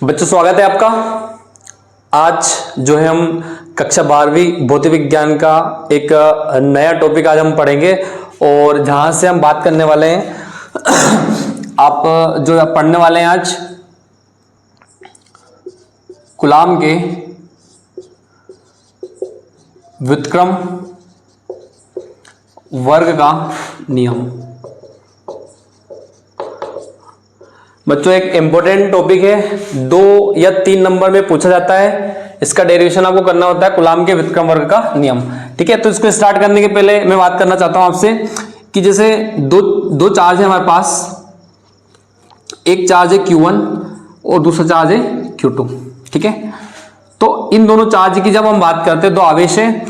बच्चों स्वागत है आपका। आज जो है हम कक्षा 12वीं भौतिक विज्ञान का एक नया टॉपिक आज हम पढ़ेंगे और जहां से हम बात करने वाले हैं आप जो पढ़ने वाले हैं आज कूलाम के व्युत्क्रम वर्ग का नियम। बच्चों एक इंपॉर्टेंट टॉपिक है, 2 या 3 नंबर में पूछा जाता है। इसका डेरिवेशन आपको करना होता है कूलाम के व्युत्क्रम वर्ग का नियम। ठीक है, तो इसको स्टार्ट करने के पहले मैं बात करना चाहता हूं आपसे कि जैसे दो चार्ज है हमारे पास, एक चार्ज है Q1 और दूसरा चार्ज है Q2। ठीक है, तो इन दोनों चार्ज की जब हम बात करते हैं, दो आवेश है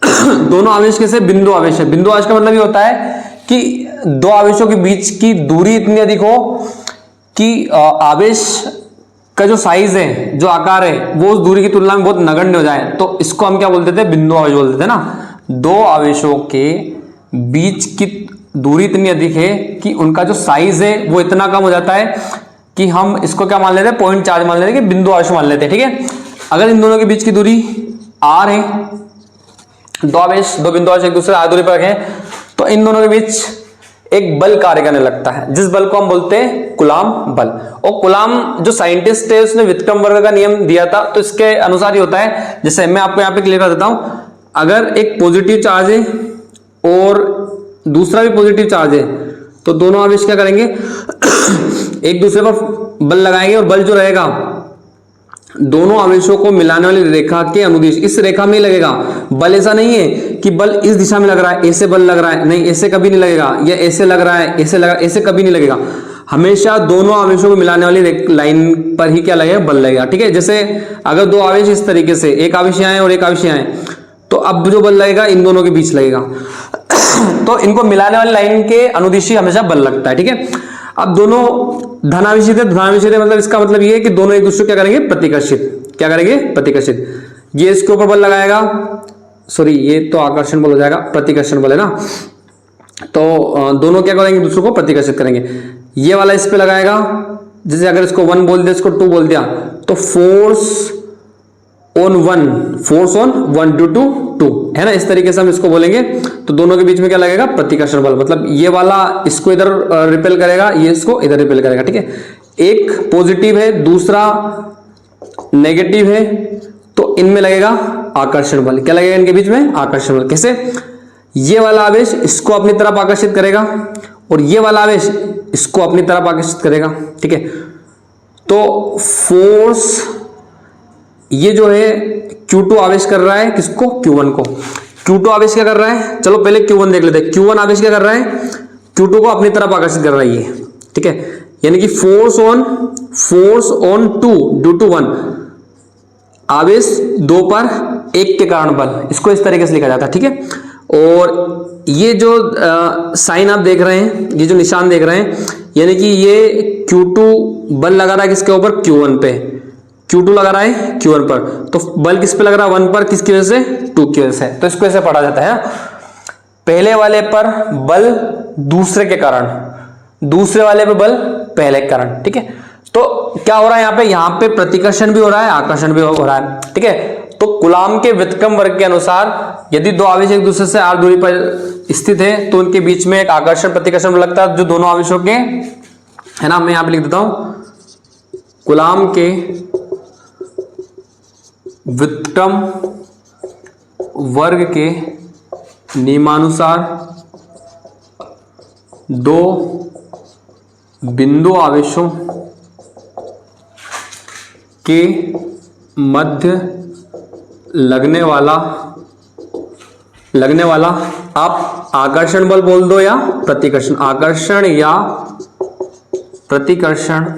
दोनों आवेश कैसे बिंदु आवेश है। बिंदु आवेश का मतलब ये होता है कि दो आवेशों के बीच की दूरी इतनी अधिक हो कि आवेश का जो साइज है, जो आकार है, वो उस दूरी की तुलना में बहुत नगण्य हो जाए, तो इसको हम क्या बोलते थे, बिंदु आवेश बोलते थे ना। दो आवेशों के बीच की दूरी इतनी अधिक है कि उनका जो साइज है वो इतना कम हो जाता है कि हम इसको क्या मान लेते हैं, पॉइंट चार्ज मान लेते हैं, कि बिंदु आवेश मान लेते हैं। ठीक है, अगर इन दोनों के बीच की दूरी r है, दो बिंदु आवेश एक दूसरे r दूरी पर रखें, तो इन दोनों के बीच एक बल कार्य करने लगता है, जिस बल को हम बोलते हैं कूलाम बल। और कूलाम जो साइंटिस्ट है उसने व्युत्क्रम वर्ग का नियम दिया था, तो इसके अनुसार ही होता है। जैसे मैं आपको यहाँ पे क्लियर कर देता हूं, अगर एक पॉजिटिव चार्ज है और दूसरा भी पॉजिटिव चार्ज है, तो दोनों आवेश क्या करेंगे एक दूसरे पर बल लगाएंगे, और बल जो रहेगा दोनों आवेशों को मिलाने वाली रेखा के अनुदिश, इस रेखा में ही लगेगा। बल ऐसा नहीं है कि बल इस दिशा में लग रहा है, ऐसे बल लग रहा है, नहीं, ऐसे कभी नहीं लगेगा, या ऐसे लग रहा है, ऐसे लगा, ऐसे कभी नहीं लगेगा। हमेशा दोनों आवेशों को मिलाने वाली लाइन पर ही क्या लगेगा, बल लगेगा। ठीक है, जैसे अगर दो आवेश इस तरीके से, एक आवेश यहाँ है और एक आवेश यहाँ है, तो अब जो बल लगेगा इन दोनों के बीच लगेगा तो इनको मिलाने वाली लाइन के अनुदिशी हमेशा बल लगता है। ठीक है, अब दोनों धनावेशित है, धनावेशित है मतलब इसका मतलब ये है कि दोनों एक दूसरे क्या करेंगे, प्रतिकर्षित। क्या करेंगे, प्रतिकर्षित। ये इसके ऊपर बल लगाएगा, सॉरी ये तो आकर्षण बल हो जाएगा, प्रतिकर्षण बल है ना। तो दोनों क्या करेंगे, दूसरों को प्रतिकर्षित करेंगे। ये वाला इस पे लगाएगा, जैसे अगर इसको 1 बोल दिया, इसको 2 बोल दिया, तो फोर्स ऑन 1 ड्यू टू 2 है ना, इस तरीके से हम इसको बोलेंगे। तो दोनों के बीच में क्या लगेगा, प्रतिकर्षण बल। मतलब ये वाला इसको इधर रिपेल करेगा, ये इसको इधर रिपेल करेगा। ठीक है, एक पॉजिटिव है, दूसरा नेगेटिव है, तो इनमें लगेगा आकर्षण बल। क्या लगेगा इनके बीच में, आकर्षण बल। कैसे, ये वाला आवेश इसको अपनी तरफ आकर्षित करेगा और ये वाला आवेश इसको अपनी तरफ आकर्षित करेगा। ठीक है, तो फोर्स ये जो है Q2 आवेश कर रहा है किसको, Q1 को। Q2 आवेश क्या कर रहा है, चलो पहले Q1 देख लेते हैं। Q1 आवेश क्या कर रहा है, Q2 को अपनी तरफ आकर्षित कर रहा है ये। ठीक है, यानी कि फोर्स ऑन 2 ड्यू टू 1, आवेश 2 पर 1 के कारण बल, इसको इस तरीके से लिखा जाता है। ठीक है, और ये जो साइन आप देख रहे हैं, ये जो निशान देख रहे हैं, यानी कि ये Q2 बल लगा रहा है किसके ऊपर, Q1 पे। Q2 लगा रहा है Q1 पर, तो बल किस पे लग रहा है, 1 पर, किसकी वजह से, 2 की वजह से। तो इसको ऐसे पढ़ा जाता है, पहले वाले पर बल दूसरे के कारण, दूसरे वाले पे बल पहले के कारण। ठीक है, तो क्या हो रहा है यहाँ पे प्रतिकर्षण भी हो रहा है, आकर्षण भी हो रहा है। ठीक है, तो कूलाम के व्युत्क्रम वर्ग के अनुसार यदि दो आवेश एक दूसरे से r दूरी पर स्थित है, तो उनके बीच में एक आकर्षण प्रतिकर्षण लगता है, जो दोनों आवेशों के है ना। मैं यहाँ पे लिख देता हूं, कूलाम के व्युत्क्रम वर्ग के नियमानुसार दो बिंदु आवेशों के मध्य लगने वाला आप आकर्षण बल बोल दो या प्रतिकर्षण, आकर्षण या प्रतिकर्षण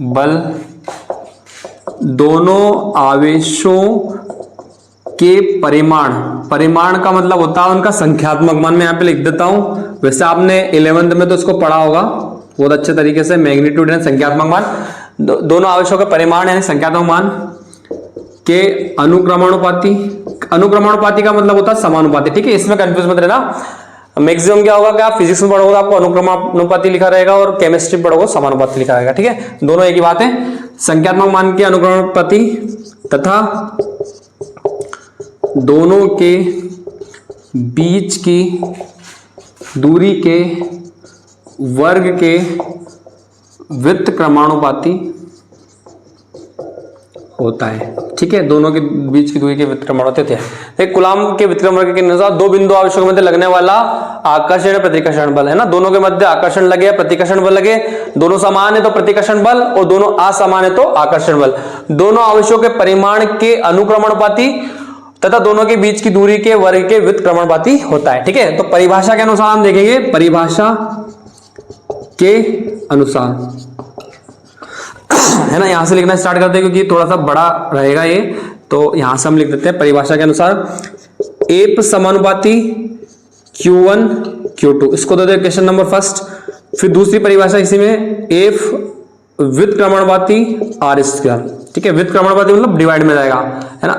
बल दोनों आवेशों के परिमाण का मतलब होता है उनका संख्यात्मक मान। मैं यहाँ पे लिख देता हूं, वैसे आपने 11th में तो इसको पढ़ा होगा बहुत अच्छे तरीके से, मैग्नीट्यूड यानी संख्यात्मक मान, दोनों आवेशों का परिमाण यानी संख्यात्मक मान के अनुक्रमानुपाती। अनुक्रमानुपाती का मतलब होता है समानुपाती। ठीक है, इसमें कंफ्यूज मत रहना। मैक्सिमम क्या होगा कि आप फिजिक्स में पढ़ोगे आपको अनुक्रमानुपाती लिखा रहेगा और केमिस्ट्री में पढ़ोगे समानुपाती लिखा रहेगा। ठीक है, दोनों एक ही बात है। संख्यात्मक मान के अनुक्रमानुपाती तथा दोनों के बीच की दूरी के वर्ग के व्युत्क्रमानुपाती होता है। ठीक है, दोनों के बीच की दूरी के व्युत्क्रमानुपाती होते हैं। कूलाम के व्युत्क्रम के अनुसार दो बिंदु आवेशों के मध्य लगने वाला आकर्षण प्रतिकर्षण बल है ना, दोनों के मध्य आकर्षण लगे प्रतिकर्षण बल लगे, दोनों समान है तो प्रतिकर्षण बल और दोनों असमान है तो आकर्षण बल, दोनों आवेशों के परिमाण के अनुक्रमानुपाती तथा दोनों के बीच की दूरी के वर्ग के व्युत्क्रमानुपाती होता है। ठीक है, तो परिभाषा के अनुसार हम देखेंगे, परिभाषा के अनुसार है ना, यहां से लिखना स्टार्ट करते हैं क्योंकि थोड़ा सा बड़ा रहेगा ये, तो यहां से हम लिख देते हैं परिभाषा के अनुसार एप समानुपाती Q1 Q2, इसको दे दो क्वेश्चन नंबर फर्स्ट। फिर दूसरी परिभाषा इसी में एफ व्युत्क्रमानुपाती आर स्क्वायर। ठीक है, व्युत्क्रमानुपाती मतलब डिवाइड में जाएगा है ना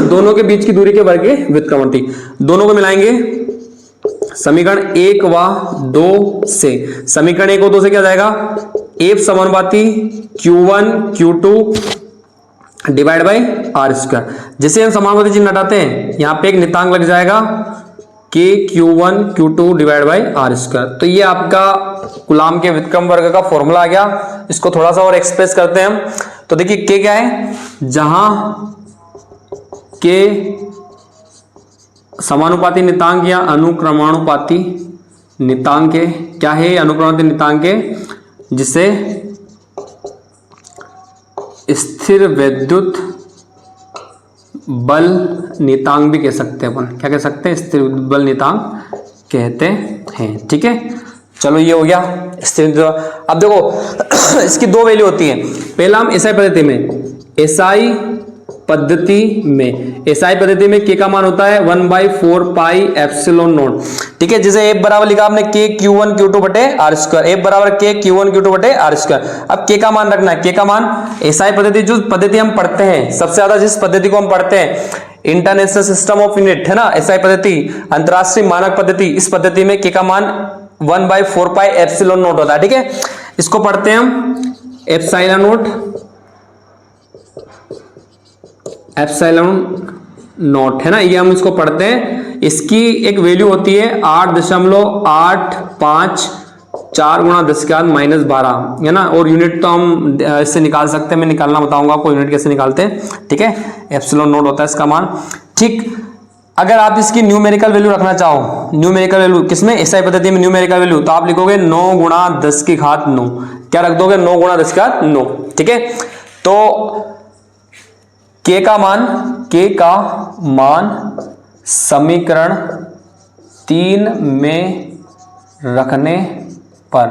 दोनों के बीच की दूरी के वर्ग के व्युत्क्रमानुपाती, दोनों को मिलाएंगे समीकरण 1 व 2 से। समीकरण 1 और 2 से क्या जाएगा, एफ समानुपाती Q1 Q2 divide by r square. जैसे हम समानुपाती चिन्ह हटाते हैं यहां पे एक नितांक लग जाएगा के Q1 Q2 divide by r square. तो ये आपका कूलाम के व्युत्क्रम वर्ग का फॉर्मूला आ गया। इसको थोड़ा सा और एक्सप्रेस करते हैं हम। तो देखिए के क्या है, जहां के समानुपाती नितांक या अनुक्रमानुपाती नितांक है, क्या है अनुक्रमानुपाती नितांक है, जिसे स्थिर विद्युत बल नितांक भी कह सकते हैं अपन। क्या कह सकते हैं, स्थिर विद्युत बल नितांक कहते हैं। ठीक है, चलो ये हो गया स्थिर। अब देखो इसकी दो वैल्यू होती हैं। पहला हम एसआई पद्धति में के का मान होता है 1/4 पाई एप्सिलॉन नॉट। ठीक है, जैसे एफ बराबर लिखा आपने के Q1 Q2 बटे आर स्क्वायर, एफ बराबर के Q1 Q2 बटे आर स्क्वायर। अब के का मान रखना है, के का मान एसआई पद्धति, जो पद्धति हम पढ़ते हैं सबसे ज्यादा जिस पद्धति को हम पढ़ते हैं इंटरनेशनल सिस्टम ऑफ यूनिट है ना, एसआई पद्धति, अंतरराष्ट्रीय मानक पद्धति, इस पद्धति में के का मान 1/4 पाई एप्सिलॉन नॉट होता है। ठीक है, इसको पढ़ते हैं हम एप्सिलॉन नॉट है ना, ये हम इसको पढ़ते हैं। इसकी एक वैल्यू होती है 8.854 गुणा 10⁻12 है ना, और यूनिट तो हम इससे निकाल सकते हैं, मैं निकालना बताऊंगा आपको यूनिट कैसे निकालते हैं। ठीक है, एप्सिलॉन नॉट होता है इसका मान। ठीक, अगर आप इसकी न्यूमेरिकल वैल्यू रखना चाहो, न्यूमेरिकल वैल्यू किसमें, एसआई पद्धति में न्यूमेरिकल वैल्यू, तो आप लिखोगे 9 गुणा 10⁻9। क्या रख दोगे, 9 गुणा 10⁻9। ठीक है, तो के का मान समीकरण 3 में रखने पर,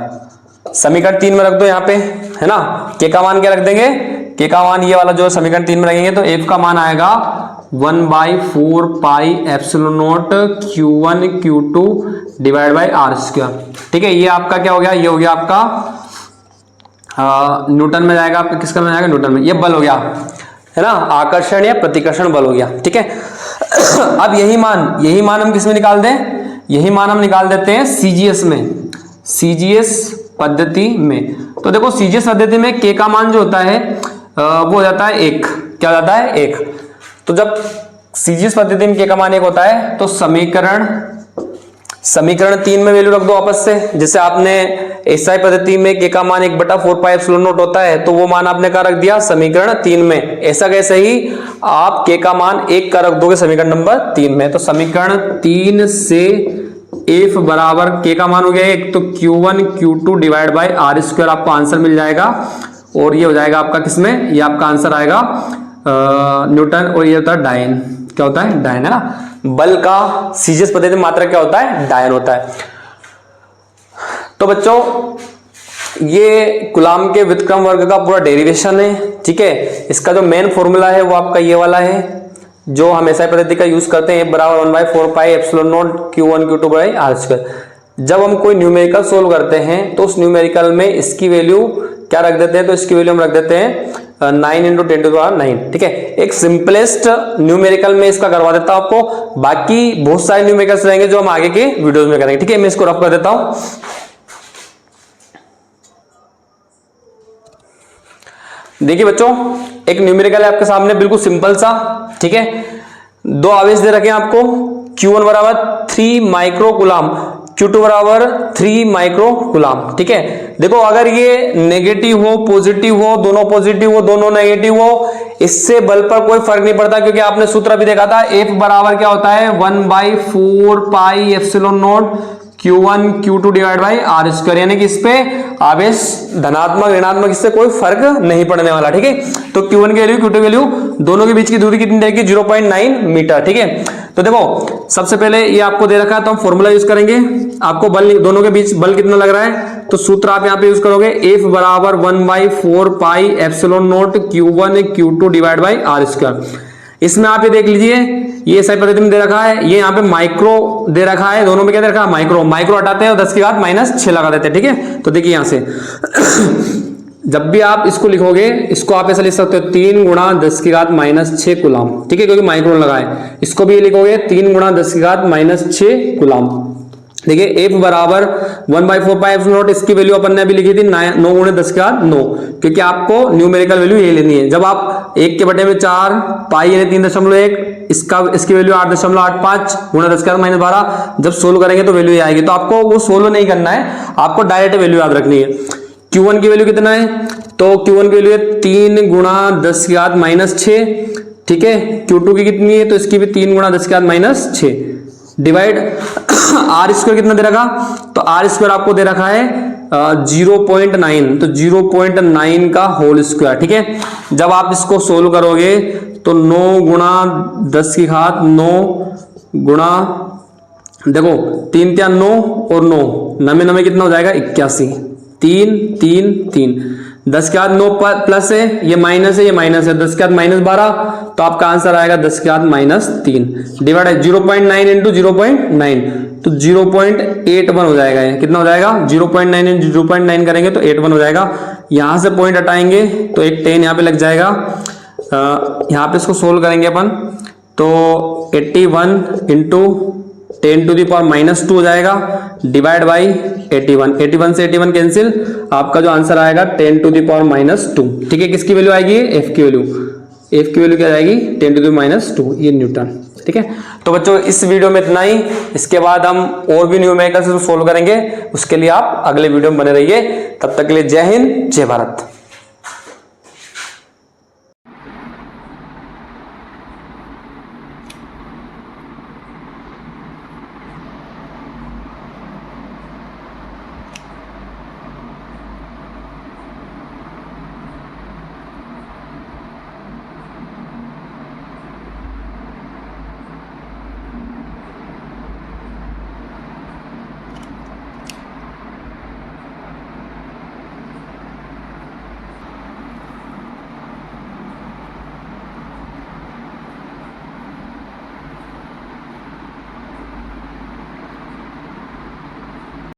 समीकरण 3 में रख दो यहां पे है ना। के का मान क्या रख देंगे, के का मान ये वाला जो समीकरण 3 में रखेंगे तो एफ का मान आएगा 1/4 pi epsilon naught Q1 Q2 divide by r square. ठीक है, ये आपका क्या हो गया, ये हो गया आपका न्यूटन में जाएगा, आपका किसका में जाएगा, न्यूटन में। ये बल हो गया है ना, आकर्षण या प्रतिकर्षण बल हो गया। ठीक है, अब यही मान हम किस में निकाल दें, यही मान हम निकाल देते हैं सीजीएस में, सीजीएस पद्धति में। तो देखो सीजीएस पद्धति में के का मान जो होता है वो हो जाता है 1। क्या हो जाता है, 1। तो जब सीजीएस पद्धति में के का मान 1 होता है तो समीकरण 3 में वैल्यू रख दो आपस से। जैसे आपने एसआई पद्धति में के का मान 1/4 पाई एप्सिलॉन नॉट होता है, तो वो मान आपने कहा रख दिया समीकरण 3 में। ऐसा कैसे ही आप के का मान 1 का रख दोगे समीकरण नंबर 3 में। तो समीकरण 3 से एफ बराबर के का मान हो गया 1, तो Q1 Q2 divide by r square आपको आंसर मिल जाएगा। और ये हो जाएगा आपका किसमें, ये आपका आंसर आएगा न्यूटन, और ये होता है डायन। क्या होता है, डायन है ना। बल का सीजीएस पद्धति में मात्रा क्या होता है, डायन होता है। तो बच्चों ये कूलाम के व्युत्क्रम वर्ग का पूरा डेरिवेशन है। ठीक है, इसका जो मेन फॉर्मूला है वो आपका ये वाला है जो हम एसआई पद्धति का यूज करते हैं, बराबर 1/4 pi epsilon naught Q1 Q2 by r square. जब हम कोई न्यूमेरिकल सोल्व करते हैं तो उस न्यूमेरिकल में इसकी वैल्यू क्या रख देते हैं, तो इसकी वैल्यू हम रख देते हैं 9 × 10⁹ ठीक है। एक सिंपलेस्ट न्यूमेरिकल में इसका करवा देता हूं आपको, बाकी बहुत सारे न्यूमेरिकल्स रहेंगे जो हम आगे के वीडियोस में करेंगे, ठीक है। मैं इसको रफ कर देता हूं। देखिए बच्चों, एक न्यूमेरिकल है आपके सामने, बिल्कुल सिंपल सा, ठीक है। दो आवेश दे रखे हैं आपको, Q1 बराबर 3 माइक्रोकुलाम, Q2 बराबर 3 माइक्रोकुलाम, ठीक है। देखो अगर ये नेगेटिव हो, पॉजिटिव हो, दोनों पॉजिटिव हो, दोनों नेगेटिव हो, इससे बल पर कोई फर्क नहीं पड़ता, क्योंकि आपने सूत्र भी देखा था, F बराबर क्या होता है 1/4 pi epsilon naught Q1 Q2 divide by r square, यानी कि इस पे आवेश धनात्मक ऋणात्मक इससे कोई फर्क नहीं पड़ने वाला, ठीक है। तो Q1 की वैल्यू Q2 की वैल्यू दोनों के बीच की दूरी कितनी रहेगी 0.9 मीटर, ठीक है। तो देखो सबसे पहले ये आपको दे रखा है, तो हम फॉर्मूला यूज करेंगे। आपको बल, दोनों के बीच बल कितना लग रहा है, तो सूत्र आप यहाँ पे यूज करोगे, F बराबर 1/4 pi epsilon naught Q1 Q2 divide by r square. इसमें आप ये देख लीजिए, ये सही पद्धति में दे रखा है, ये यहाँ पे माइक्रो दे रखा है, दोनों में क्या दे रखा है माइक्रो, माइक्रो हटाते हैं और 10 की घात -6 लगा देते हैं, ठीक है। तो देखिए यहाँ से जब भी आप इसको लिखोगे, इसको आप ऐसा लिख सकते हो 3 × 10 की घात -6 कूलाम, ठीक है, क्योंकि माइक्रो लगा है। इसको भी लिखोगे 3 × 10 की घात -6 कूलाम। देखिए F बराबर 1/4 पाई एप्सिलॉन नॉट, इसकी वैल्यू अपन ने अभी लिखी थी 9 × 10 की घात 9, क्योंकि आपको न्यूमेरिकल वैल्यू ये लेनी है। जब आप 1/4 पाई यानी 3.1, इसकी वैल्यू 8.85 × 10 की घात -12, जब सोल्व करेंगे तो वैल्यू ये आएगी। तो आपको वो सोल्व नहीं करना है, आपको डायरेक्ट वैल्यू याद रखनी है। Q1 की वैल्यू कितना है, तो Q1 की वैल्यू है 3 × 10 की घात -6, ठीक है। Q2 की कितनी है, तो इसकी भी 3 × 10 की घात -6 डिवाइड आर स्क्वायर कितना दे रखा, तो आर स्क्वायर आपको दे रखा है 0.9, तो 0.9 का होल स्क्वायर, ठीक है। जब आप इसको सोल्व करोगे तो 9 × 10 की घात 9 गुणा, देखो 3 × 9 और 9 नमे नमे कितना हो जाएगा 81, 3 3 3, 10 की घात 9 प्लस है, ये माइनस है, ये माइनस है, 10 की घात -12, तो आपका आंसर आएगा 10 की घात -3 डिवाइड है 0.9 × 0.9, तो 0.81 हो जाएगा। ये कितना हो जाएगा 0.9 × 0.9 करेंगे तो 81 हो जाएगा। यहां से पॉइंट हटाएंगे तो एक 10 यहाँ पे लग जाएगा। यहाँ पे इसको सोल्व करेंगे अपन, तो 81 × 10⁻² हो जाएगा डिवाइड बाई 81, 81 से 81 कैंसिल, आपका जो आंसर आएगा 10⁻², ठीक है। किसकी वैल्यू आएगी, F की वैल्यू, F की वैल्यू क्या आएगी 10⁻², ये न्यूटन, ठीक है। तो बच्चों इस वीडियो में इतना ही, इसके बाद हम और भी न्यूमेरिकल्स सोल्व करेंगे, उसके लिए आप अगले वीडियो में बने रहिए। तब तक के लिए जय हिंद, जय भारत।